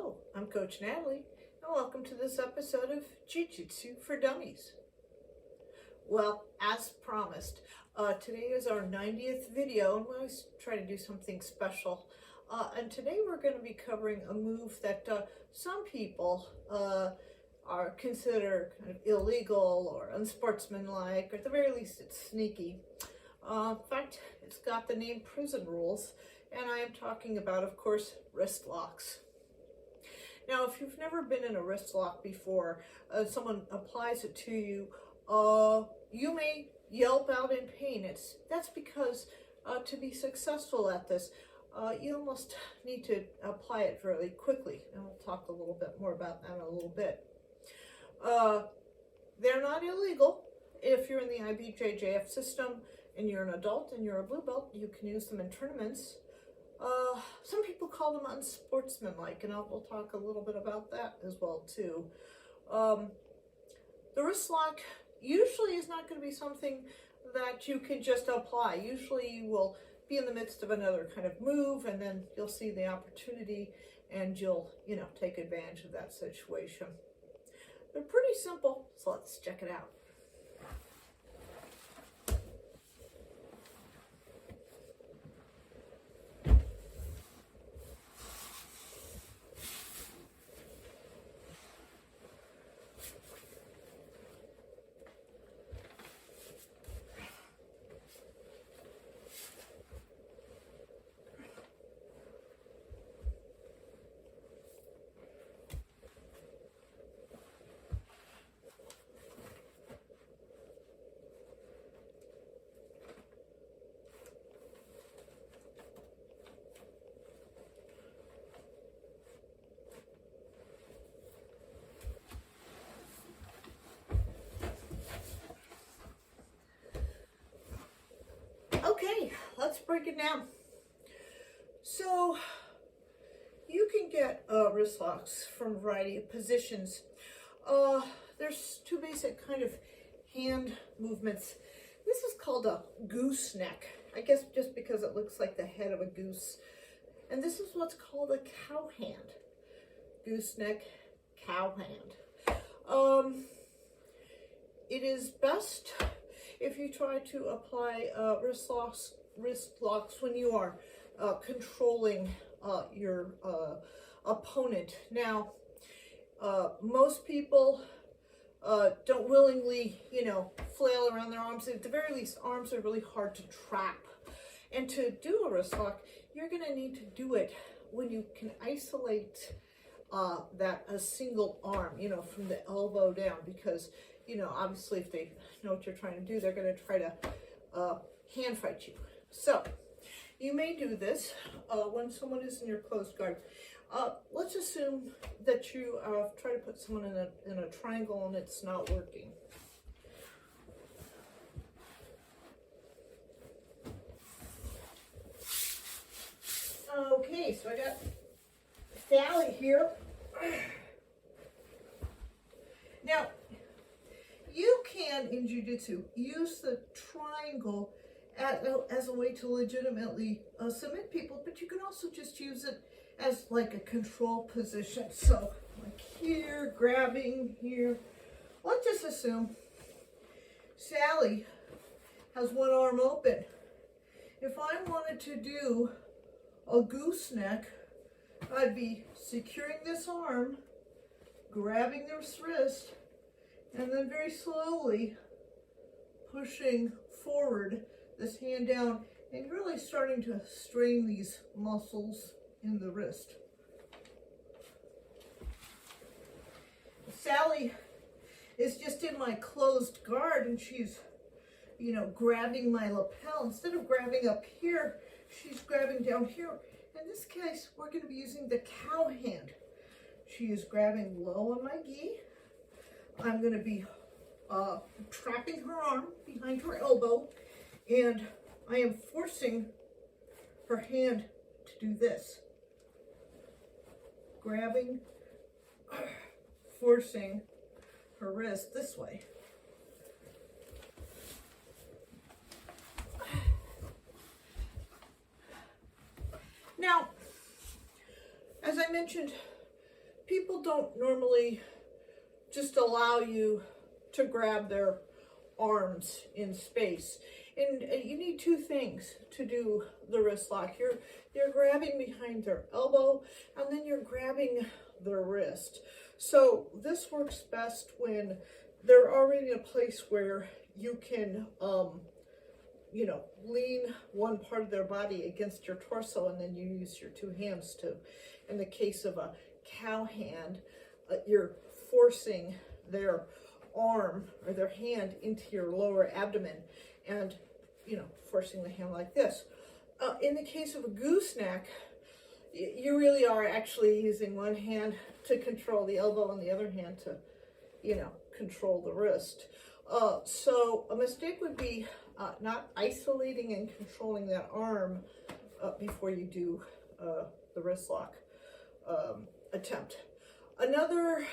Hello, I'm Coach Natalie, and welcome to this episode of Jiu Jitsu for Dummies. Well, as promised, today is our 90th video, and we always try to do something special. And today we're going to be covering a move that some people are considered kind of illegal or unsportsmanlike, or at the very least it's sneaky. In fact, it's got the name prison rules, and I am talking about, of course, wrist locks. Now, if you've never been in a wrist lock before, someone applies it to you, you may yelp out in pain. That's because to be successful at this, you almost need to apply it fairly quickly, and we'll talk a little bit more about that in a little bit. They're not illegal. If you're in the IBJJF system and you're an adult and you're a blue belt, you can use them in tournaments. Some people call them unsportsmanlike, and we'll talk a little bit about that as well too. The wrist lock usually is not going to be something that you can just apply. Usually you will be in the midst of another kind of move, and then you'll see the opportunity and you'll, take advantage of that situation. They're pretty simple, so let's check it out. Okay, let's break it down. So you can get wrist locks from a variety of positions. There's two basic kind of hand movements. This is called a gooseneck, I guess just because it looks like the head of a goose. And this is what's called a cow hand. Gooseneck, cow hand. It is best if you try to apply wrist locks when you are controlling your opponent. Now, most people don't willingly, flail around their arms. At the very least, arms are really hard to trap. And to do a wrist lock, you're going to need to do it when you can isolate a single arm, from the elbow down, because obviously if they know what you're trying to do, they're going to try to hand fight you. So you may do this when someone is in your closed guard. Let's assume that you try to put someone in a triangle and it's not working. Okay, so I got Sally here. Now, you can, in Jiu Jitsu, use the triangle as a way to legitimately submit people, but you can also just use it as like a control position. So, like here, grabbing here. Let's just assume Sally has one arm open. If I wanted to do a gooseneck, I'd be securing this arm, grabbing this wrist, and then very slowly pushing forward this hand down and really starting to strain these muscles in the wrist. Sally is just in my closed guard, and she's, grabbing my lapel. Instead of grabbing up here, she's grabbing down here. In this case, we're going to be using the cow hand. She is grabbing low on my gi. I'm going to be trapping her arm behind her elbow, and I am forcing her hand to do this. Grabbing, forcing her wrist this way. Now, as I mentioned, people don't normally just allow you to grab their arms in space. And you need two things to do the wrist lock. You're grabbing behind their elbow, and then you're grabbing their wrist. So this works best when they're already in a place where you can, you know, lean one part of their body against your torso, and then you use your two hands to. In the case of a cow hand, you're forcing their arm or their hand into your lower abdomen and, you know, forcing the hand like this. In the case of a gooseneck, you really are actually using one hand to control the elbow and the other hand to, you know, control the wrist. So a mistake would be not isolating and controlling that arm before you do the wrist lock attempt. Another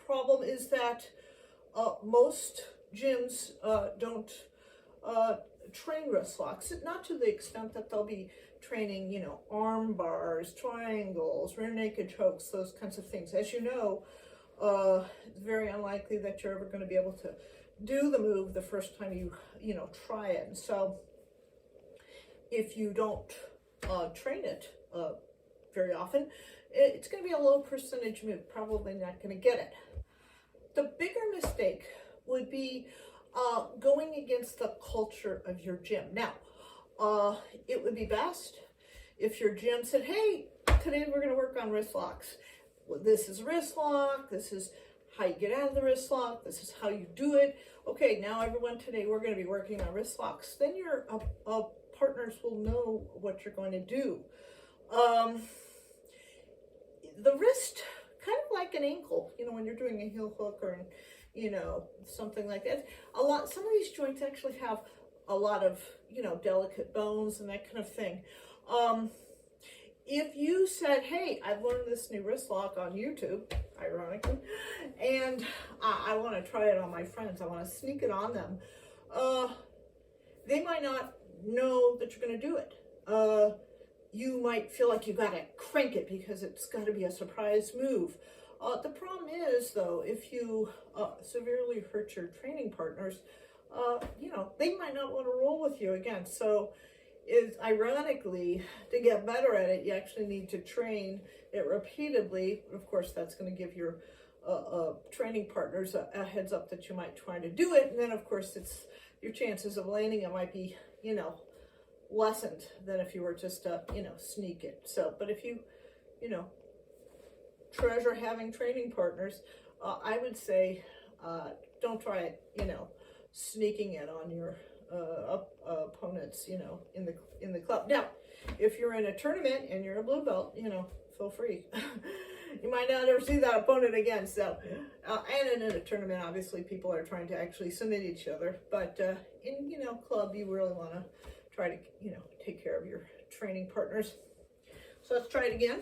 problem is that most gyms don't train wrist locks, not to the extent that they'll be training, you know, arm bars, triangles, rear naked chokes, those kinds of things. As you know, it's very unlikely that you're ever going to be able to do the move the first time you know, try it. And so if you don't train it very often, it's going to be a low percentage move, probably not going to get it. The bigger mistake would be going against the culture of your gym. Now, it would be best if your gym said, hey, today we're going to work on wrist locks. Well, this is wrist lock. This is how you get out of the wrist lock. This is how you do it. Okay, now everyone, today we're going to be working on wrist locks. Then your partners will know what you're going to do. The wrist, kind of like an ankle, you know, when you're doing a heel hook or, you know, something like that. Some of these joints actually have a lot of, you know, delicate bones and that kind of thing. If you said, hey, I've learned this new wrist lock on YouTube, ironically, and I want to try it on my friends, I want to sneak it on them, they might not know that you're going to do it. You might feel like you got to crank it because it's got to be a surprise move. The problem is, though, if you severely hurt your training partners, you know, they might not want to roll with you again. So, ironically, to get better at it, you actually need to train it repeatedly. Of course, that's going to give your training partners a heads up that you might try to do it. And then, of course, your chances of landing it might be, you know, lessened than if you were just you know, sneak it. So, but if you know, treasure having training partners, I would say don't try it, you know, sneaking it on your opponents, you know, in the club. Now, if you're in a tournament and you're a blue belt, you know, feel free. You might not ever see that opponent again. So, and in a tournament, obviously, people are trying to actually submit each other. But in, you know, club, you really want to try to, you know, take care of your training partners. So let's try it again.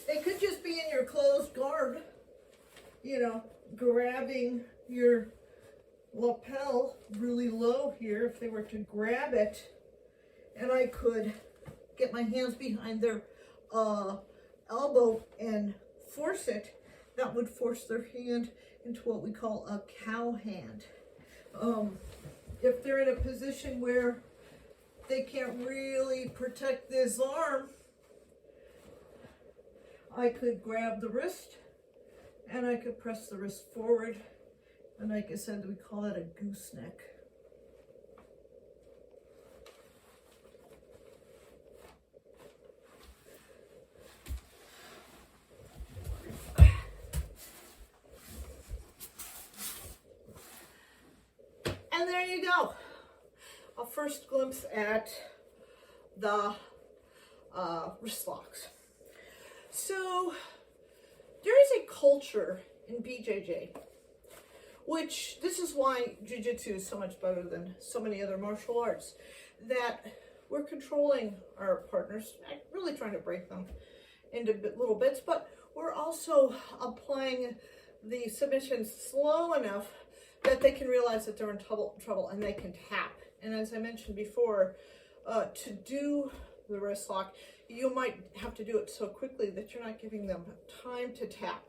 They could just be in your closed guard, you know, grabbing your lapel really low here. If they were to grab it, and I could get my hands behind their elbow and force it, that would force their hand into what we call a cow hand. If they're in a position where they can't really protect this arm, I could grab the wrist and I could press the wrist forward, and like I said, we call that a gooseneck. And there you go. A first glimpse at the wrist locks. So there is a culture in BJJ, which this is why Jiu Jitsu is so much better than so many other martial arts, that we're controlling our partners, really trying to break them into little bits, but we're also applying the submissions slow enough that they can realize that they're in trouble and they can tap. And as I mentioned before, to do the wrist lock, you might have to do it so quickly that you're not giving them time to tap.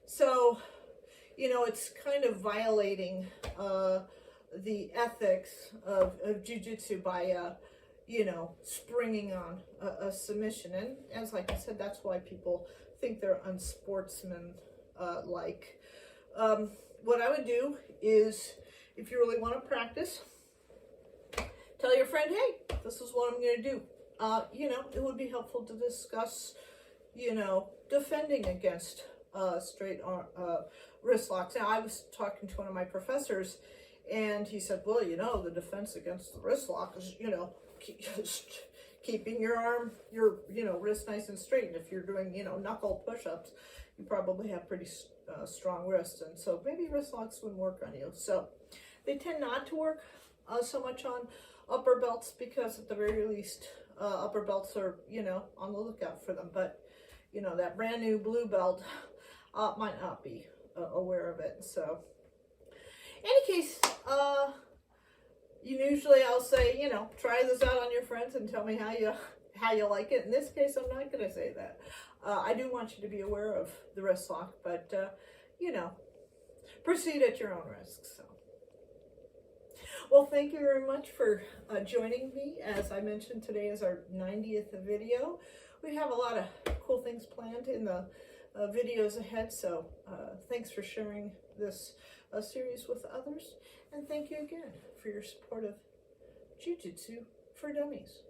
So, you know, it's kind of violating the ethics of Jiu-Jitsu by, you know, springing on a submission. And as like I said, that's why people think they're unsportsman-like. What I would do is, if you really want to practice, tell your friend, hey, this is what I'm going to do. You know, it would be helpful to discuss, you know, defending against straight wrist locks. Now, I was talking to one of my professors, and he said, well, you know, the defense against the wrist lock is, you know, keeping your arm, your, you know, wrist nice and straight. And if you're doing, you know, knuckle push-ups, you probably have pretty strong wrists. And so maybe wrist locks wouldn't work on you. So they tend not to work so much on upper belts, because at the very least, upper belts are, you know, on the lookout for them. But, you know, that brand new blue belt might not be aware of it. So, in any case, usually I'll say, you know, try this out on your friends and tell me how you like it. In this case, I'm not going to say that. I do want you to be aware of the wrist lock, but, you know, proceed at your own risk. So, well, thank you very much for joining me. As I mentioned, today is our 90th video. We have a lot of cool things planned in the videos ahead, so thanks for sharing this series with others, and thank you again for your support of Jiu Jitsu for Dummies.